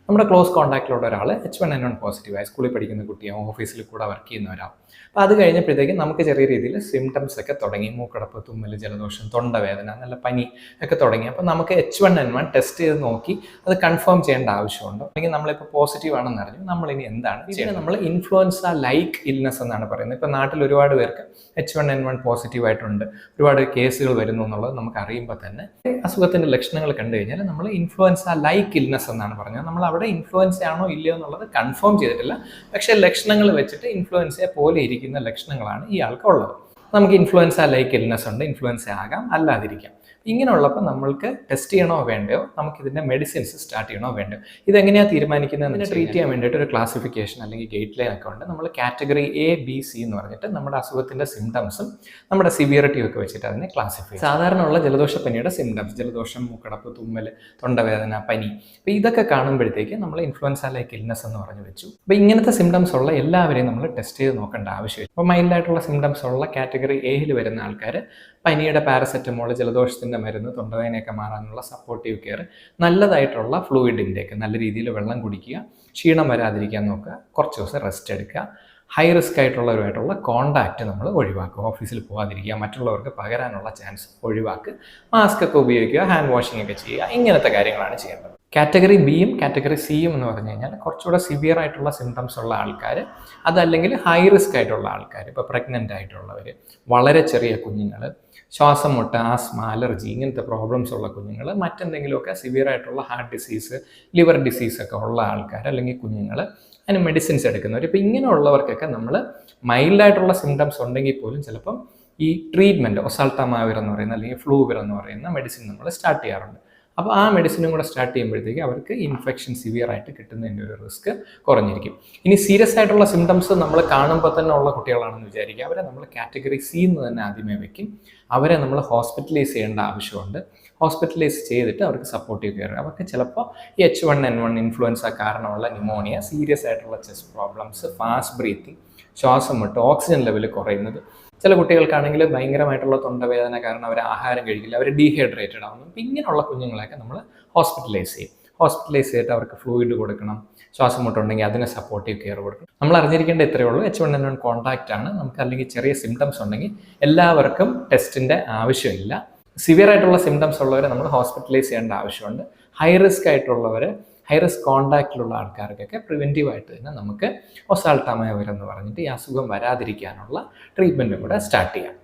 നമ്മുടെ ക്ലോസ് കോൺടാക്റ്റിലുള്ള ഒരാൾ H1N1 പോസിറ്റീവായി സ്കൂളിൽ പഠിക്കുന്ന കുട്ടിയോ ഓഫീസിൽ കൂടെ വർക്ക് ചെയ്യുന്ന ഒരാൾ. അപ്പോൾ അത് കഴിഞ്ഞപ്പോഴത്തേക്കും നമുക്ക് ചെറിയ രീതിയിൽ സിംറ്റംസ് ഒക്കെ തുടങ്ങി. മൂക്കടപ്പ്, തുമ്മൽ, ജലദോഷം, തൊണ്ടവേദന, നല്ല പനി ഒക്കെ തുടങ്ങി. അപ്പോൾ നമുക്ക് H1N1 ടെസ്റ്റ് ചെയ്ത് നോക്കി അത് കൺഫേം ചെയ്യേണ്ട ആവശ്യമുണ്ട്. അല്ലെങ്കിൽ നമ്മളിപ്പോൾ പോസിറ്റീവ് ആണെന്ന് അറിഞ്ഞു നമ്മളിനി എന്താണ് ചെയ്യുന്നത്? നമ്മൾ ഇൻഫ്ലുവൻസ ലൈക്ക് ഇൽനെസ് എന്നാണ് പറയുന്നത്. ഇപ്പോൾ നാട്ടിൽ ഒരുപാട് പേർക്ക് H1N1 പോസിറ്റീവ് ആയിട്ടുണ്ട്, ഒരുപാട് കേസുകൾ വരുന്നു എന്നുള്ളത് നമുക്ക് അറിയുമ്പോൾ തന്നെ അസുഖത്തിൻ്റെ ലക്ഷണങ്ങൾ കണ്ടു കഴിഞ്ഞാൽ നമ്മൾ ഇൻഫ്ലുവൻസ ലൈക്ക് ഇൽനെസ് എന്നാണ് പറഞ്ഞത്. നമ്മൾ അവിടെ ഇൻഫ്ലുവൻസ ആണോ ഇല്ലയോ എന്നുള്ളത് കൺഫേം ചെയ്തിട്ടില്ല, പക്ഷേ ലക്ഷണങ്ങൾ വെച്ചിട്ട് ഇൻഫ്ലുവൻസയെ പോലെ ഇരിക്കുന്ന ലക്ഷണങ്ങളാണ് ഈ ആൾക്കുള്ളത്. നമുക്ക് ഇൻഫ്ലുവൻസ ലൈക്ക് ഇൽനെസ് ഉണ്ട്, ഇൻഫ്ലുവൻസ ആകാം, അല്ലാതിരിക്കാം. ഇങ്ങനെയുള്ളപ്പോൾ നമ്മൾക്ക് ടെസ്റ്റ് ചെയ്യണോ വേണ്ടയോ, നമുക്കിതിൻ്റെ മെഡിസിൻസ് സ്റ്റാർട്ട് ചെയ്യണോ വേണ്ടയോ, ഇതെങ്ങനെയാണ് തീരുമാനിക്കുന്നതെന്ന് ട്രീറ്റ് ചെയ്യാൻ വേണ്ടിയിട്ട് ഒരു ക്ലാസിഫിക്കേഷൻ അല്ലെങ്കിൽ ഗൈഡ് ലൈൻ ഒക്കെ ഉണ്ട്. നമ്മൾ കാറ്റഗറി A, B, C എന്ന് പറഞ്ഞിട്ട് നമ്മുടെ അസുഖത്തിൻ്റെ സിംറ്റംസും നമ്മുടെ സിവിയറിറ്റിയും ഒക്കെ വെച്ചിട്ട് അതിനെ ക്ലാസിഫൈ. സാധാരണ ഉള്ള ജലദോഷപ്പനിയുടെ സിംറ്റംസ്, ജലദോഷം, മൂക്കടപ്പ്, തുമ്മൽ, തൊണ്ടവേദന, പനി, അപ്പോൾ ഇതൊക്കെ കാണുമ്പോഴത്തേക്ക് നമ്മൾ ഇൻഫ്ലുവൻസ ലൈക്ക് ഇൽനെസ് എന്ന് പറഞ്ഞു വെച്ചു. അപ്പോൾ ഇങ്ങനത്തെ സിംറ്റംസ് ഉള്ള എല്ലാവരെയും നമ്മൾ ടെസ്റ്റ് ചെയ്ത് നോക്കേണ്ട ആവശ്യമില്ല. അപ്പോൾ മൈൽഡായിട്ടുള്ള സിംറ്റംസ് ഉള്ള കാറ്റഗറി എയിൽ വരുന്ന ആൾക്കാർ പനിയുടെ പാരസെറ്റമോൾ, ജലദോഷത്തിൻ്റെ മരുന്ന്, തൊണ്ടവേദനയൊക്കെ മാറാനുള്ള സപ്പോർട്ടീവ് കെയർ, നല്ലതായിട്ടുള്ള ഫ്ലൂയിഡ് ഇൻടേക്ക്, നല്ല രീതിയിൽ വെള്ളം കുടിക്കുക, ക്ഷീണം വരാതിരിക്കാൻ നോക്കുക, കുറച്ച് ദിവസം റെസ്റ്റ് എടുക്കുക, ഹൈ റിസ്ക് ആയിട്ടുള്ളവരുമായിട്ടുള്ള കോണ്ടാക്റ്റ് നമ്മൾ ഒഴിവാക്കുക, ഓഫീസിൽ പോകാതിരിക്കുക, മറ്റുള്ളവർക്ക് പകരാനുള്ള ചാൻസ് ഒഴിവാക്കുക, മാസ്ക് ഒക്കെ ഉപയോഗിക്കുക, ഹാൻഡ് വാഷിംഗ് ഒക്കെ ചെയ്യുക, ഇങ്ങനത്തെ കാര്യങ്ങളാണ് ചെയ്യേണ്ടത്. കാറ്റഗറി ബിയും കാറ്റഗറി സിയും എന്ന് പറഞ്ഞു കഴിഞ്ഞാൽ കുറച്ചുകൂടെ സിവിയർ ആയിട്ടുള്ള സിംറ്റംസ് ഉള്ള ആൾക്കാർ, അതല്ലെങ്കിൽ ഹൈ റിസ്ക് ആയിട്ടുള്ള ആൾക്കാർ, ഇപ്പോൾ പ്രഗ്നൻ്റ് ആയിട്ടുള്ളവർ, വളരെ ചെറിയ കുഞ്ഞുങ്ങൾ, ശ്വാസം മുട്ട്, ആസ്മ, അലർജി, ഇങ്ങനത്തെ പ്രോബ്ലംസ് ഉള്ള കുഞ്ഞുങ്ങൾ, മറ്റെന്തെങ്കിലുമൊക്കെ സിവിയർ ആയിട്ടുള്ള ഹാർട്ട് ഡിസീസ്, ലിവർ ഡിസീസ് ഒക്കെ ഉള്ള ആൾക്കാർ, അല്ലെങ്കിൽ കുഞ്ഞുങ്ങൾ, അതിന് മെഡിസിൻസ് എടുക്കുന്നവർ. ഇപ്പോൾ ഇങ്ങനെയുള്ളവർക്കൊക്കെ നമ്മൾ മൈൽഡായിട്ടുള്ള സിംറ്റംസ് ഉണ്ടെങ്കിൽ പോലും ചിലപ്പം ഈ ട്രീറ്റ്മെൻറ്റ് ഒസാൾട്ടമാവിർ എന്ന് പറയുന്ന അല്ലെങ്കിൽ ഫ്ലൂവിർ എന്ന് പറയുന്ന മെഡിസിൻ നമ്മൾ സ്റ്റാർട്ട് ചെയ്യാറുണ്ട്. അപ്പോൾ ആ മെഡിസിനും കൂടെ സ്റ്റാർട്ട് ചെയ്യുമ്പോഴത്തേക്ക് അവർക്ക് ഇൻഫെക്ഷൻ സിവിയർ ആയിട്ട് കിട്ടുന്നതിൻ്റെ ഒരു റിസ്ക് കുറഞ്ഞിരിക്കും. ഇനി സീരിയസ് ആയിട്ടുള്ള സിംറ്റംസ് നമ്മൾ കാണുമ്പോൾ തന്നെ ഉള്ള കുട്ടികളാണെന്ന് വിചാരിക്കുക, അവരെ നമ്മൾ കാറ്റഗറി സി എന്ന് തന്നെ ആദ്യമേ വെക്കും. അവരെ നമ്മൾ ഹോസ്പിറ്റലൈസ് ചെയ്യേണ്ട ആവശ്യമുണ്ട്. ഹോസ്പിറ്റലൈസ് ചെയ്തിട്ട് അവർക്ക് സപ്പോർട്ടീവ് കെയർ, അവർക്ക് ചിലപ്പോൾ ഈ H1N1 ഇൻഫ്ലുവൻസ കാരണമുള്ള ന്യൂമോണിയ, സീരിയസ് ആയിട്ടുള്ള ചെസ്റ്റ് പ്രോബ്ലംസ്, ഫാസ്റ്റ് ബ്രീത്തിങ്, ശ്വാസം മുട്ട്, ഓക്സിജൻ ലെവൽ കുറയുന്നത്, ചില കുട്ടികൾക്കാണെങ്കിൽ ഭയങ്കരമായിട്ടുള്ള തൊണ്ടവേദന കാരണം അവർ ആഹാരം കഴിക്കില്ല, അവർ ഡീഹൈഡ്രേറ്റഡ് ആവുന്നു. അപ്പം ഇങ്ങനെയുള്ള കുഞ്ഞുങ്ങളെയൊക്കെ നമ്മൾ ഹോസ്പിറ്റലൈസ് ചെയ്യും. ഹോസ്പിറ്റലൈസ് ചെയ്തിട്ട് അവർക്ക് ഫ്ലൂയിഡ് കൊടുക്കണം, ശ്വാസം മുട്ടുണ്ടെങ്കിൽ അതിന് സപ്പോർട്ടീവ് കെയർ കൊടുക്കണം. നമ്മൾ അറിഞ്ഞിരിക്കേണ്ട ഇത്രയേ ഉള്ളൂ, H1N1 കോൺടാക്റ്റ് ആണ്. നമുക്ക് അല്ലെങ്കിൽ ചെറിയ സിംറ്റംസ് ഉണ്ടെങ്കിൽ എല്ലാവർക്കും ടെസ്റ്റിൻ്റെ ആവശ്യമില്ല. സിവിയർ ആയിട്ടുള്ള സിംറ്റംസ് ഉള്ളവരെ നമ്മൾ ഹോസ്പിറ്റലൈസ് ചെയ്യേണ്ട ആവശ്യമുണ്ട്. ഹൈ റിസ്ക് ആയിട്ടുള്ളവർ, ഹൈ റിസ്ക് കോൺടാക്റ്റിലുള്ള ആൾക്കാർക്കൊക്കെ പ്രിവെൻറ്റീവായിട്ട് തന്നെ നമുക്ക് ഒസാൾട്ടമാവിർ എന്ന് പറഞ്ഞിട്ട് ഈ അസുഖം വരാതിരിക്കാനുള്ള ട്രീറ്റ്മെൻറ്റും കൂടെ സ്റ്റാർട്ട് ചെയ്യാം.